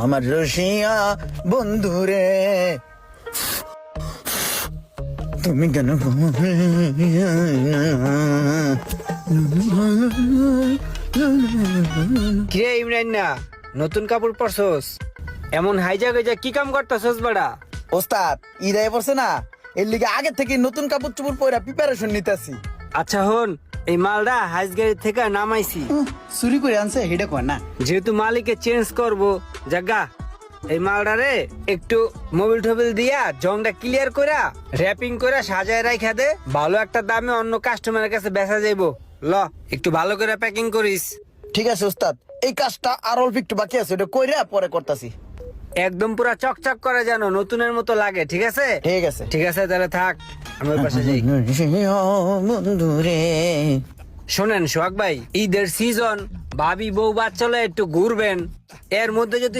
আমার রসিয়া বন্ধুরে তুমি কেন কিরে ইমরান না নতুন কাপড় পরছস এমন হাইজা গইজা কি কাম করতেছস বড়া? ওস্তাদ ঈদ পড়ছে না, এর লিগে আগে থেকে নতুন কাপড় চোপড় পরে প্রিপারেশন নিতেছি। আচ্ছা হন, এই মালটা হাইজ গাড়ি থেকে নামাইছি, চুরি করে আনছে হেডে কয় না। যেহেতু মালিকে চেঞ্জ করব জাগা এই মালটারে একটু মোবিল টোবিল দিয়া জংটা ক্লিয়ার কইরা র‍্যাপিং কইরা সাজায় রাইখা দে, ভালো একটা দামে অন্য কাস্টমারের কাছে বেচা যাইবো। ল একটু ভালো করে প্যাকিং করিস। ঠিক আছে ওস্তাদ, এই কাজটা আর অল্প একটু বাকি আছে, এটা কইরা পরে করতাছি। একদম পুরা চকচক করে যেন নতুনের মতো লাগে, ঠিক আছে? ঠিক আছে। ঠিক আছে তাহলে থাক, আমি ওই পাশে যাই। বন্ধুরে শোনেন সোহাগ ভাই, ঈদের সিজন, ভাবি বউ বাচ্চা একটু ঘুরবেন, এর মধ্যে যদি